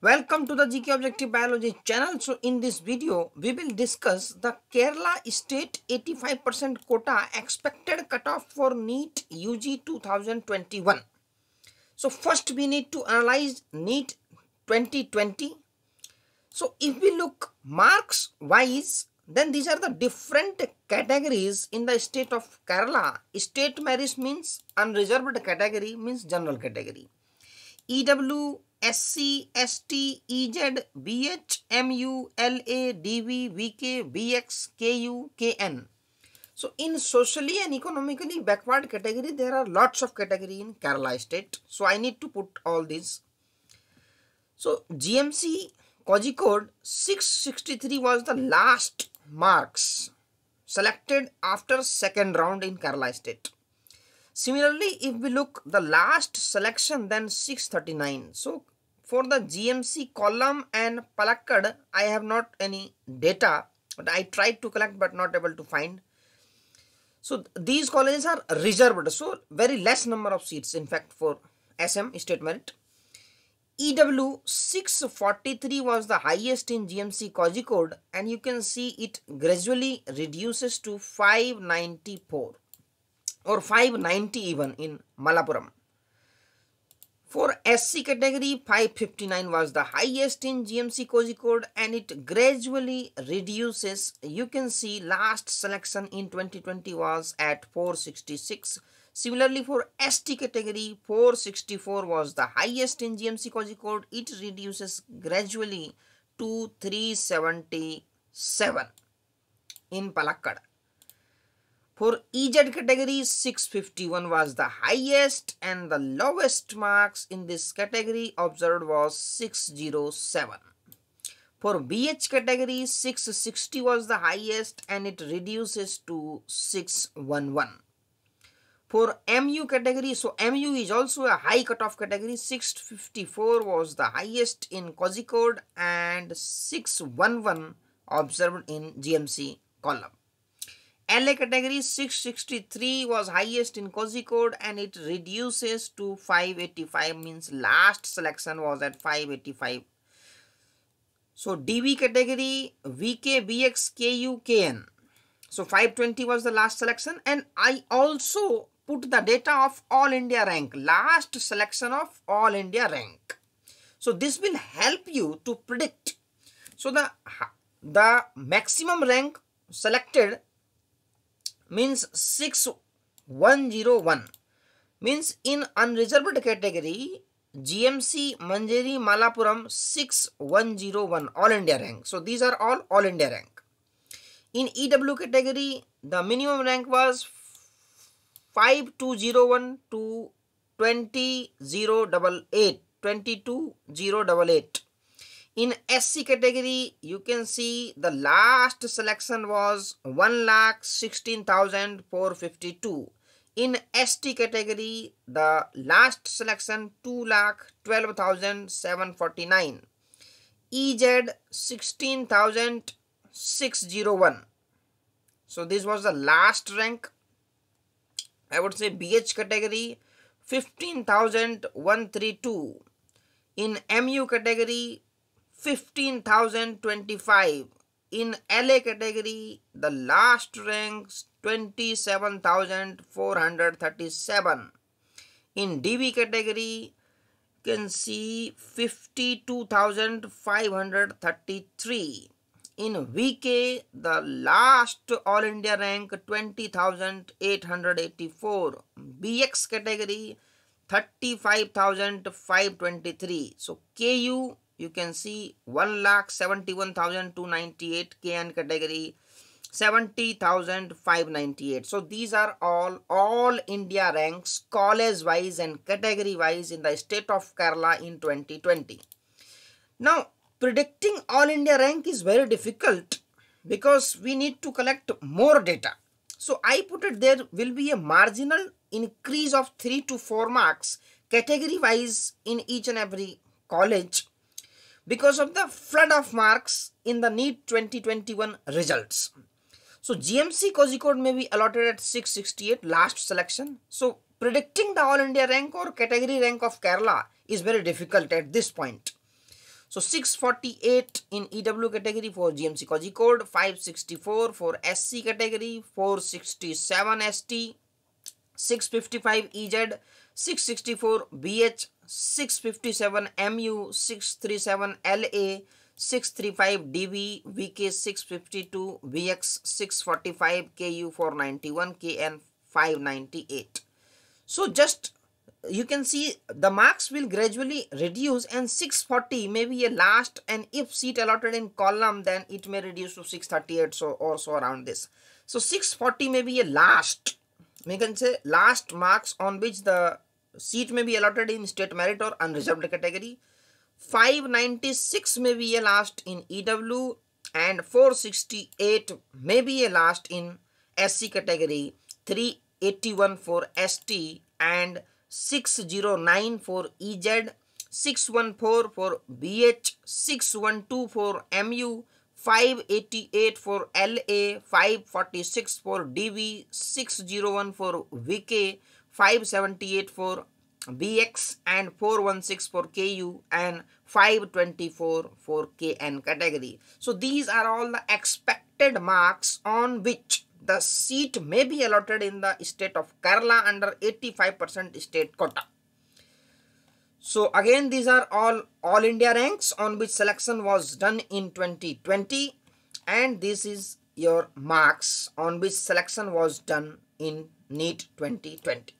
Welcome to the GK Objective Biology channel. So in this video, we will discuss the Kerala State 85% quota expected cutoff for NEET UG 2021. So first we need to analyze NEET 2020. So if we look marks wise, then these are the different categories in the state of Kerala. State merit means unreserved category, means general category. EW, SC, ST, EZ, BH, MU, LA, DV, VK, BX, KU, KN. So in socially and economically backward category, there are lots of category in Kerala state. So I need to put all these. So GMC Kozhikode 663 was the last marks selected after second round in Kerala state. Similarly, if we look the last selection, then 639. So for the GMC Kollam and Palakkad, I have not any data, but I tried to collect but not able to find. So these colleges are reserved, so very less number of seats in fact for SM state merit. EW 643 was the highest in GMC Kozhikode, and you can see it gradually reduces to 594. Or 590 even in Malappuram. For SC category, 559 was the highest in GMC Kozhikode, and it gradually reduces. You can see last selection in 2020 was at 466. Similarly, for ST category, 464 was the highest in GMC Kozhikode. It reduces gradually to 377 in Palakkad. For EZ category, 651 was the highest, and the lowest marks in this category observed was 607. For BH category, 660 was the highest, and it reduces to 611. For MU category, so MU is also a high cutoff category, 654 was the highest in Kozhikode and 611 observed in GMC Kollam. LA category 663 was highest in Kozhikode, and it reduces to 585, means last selection was at 585. So DV category VK, BX, KU, KN. So 520 was the last selection, and I also put the data of All India rank, last selection of All India rank. So this will help you to predict. So the maximum rank selected means 6101, means in unreserved category GMC Manjeri Malappuram 6101 All India rank. So these are all India rank. In EW category, the minimum rank was 5201 to 22088. In SC category, you can see the last selection was 1,16,452. In ST category, the last selection 2,12,749. EZ 16,601. So this was the last rank. I would say BH category 15,132. In MU category 15,025. In LA category, the last ranks 27,437. In DV category, you can see 52,533. In VK, the last All India rank 20,884. BX category 35,523. So KU, you can see 1,71,298. KN category 70,598. So these are all India ranks, college wise and category wise in the state of Kerala in 2020. Now predicting All India rank is very difficult because we need to collect more data. So I put it there will be a marginal increase of 3 to 4 marks category wise in each and every college, because of the flood of marks in the NEET 2021 results. So GMC Kozhikode may be allotted at 668 last selection. So predicting the All India rank or category rank of Kerala is very difficult at this point. So 648 in EW category for GMC Kozhikode, 564 for SC category, 467 ST, 655 EZ, 664 BH, 657 MU, 637 LA, 635 DV, VK 652, VX 645, KU 491, KN 598. So just you can see the marks will gradually reduce, and 640 may be a last, and if seat allotted in column then it may reduce to 638, so also around this. So 640 may be a last, we can say last marks on which the seat may be allotted in state merit or unreserved category. 596 may be a last in EW, and 468 may be a last in SC category, 381 for ST, and 609 for EZ, 614 for BH, 612 for MU, 588 for LA, 546 for DV, 601 for VK, 578 for BX, and 416 for KU, and 524 for KN category. So these are all the expected marks on which the seat may be allotted in the state of Kerala under 85% state quota. So again, these are all India ranks on which selection was done in 2020, and this is your marks on which selection was done in NEET 2020.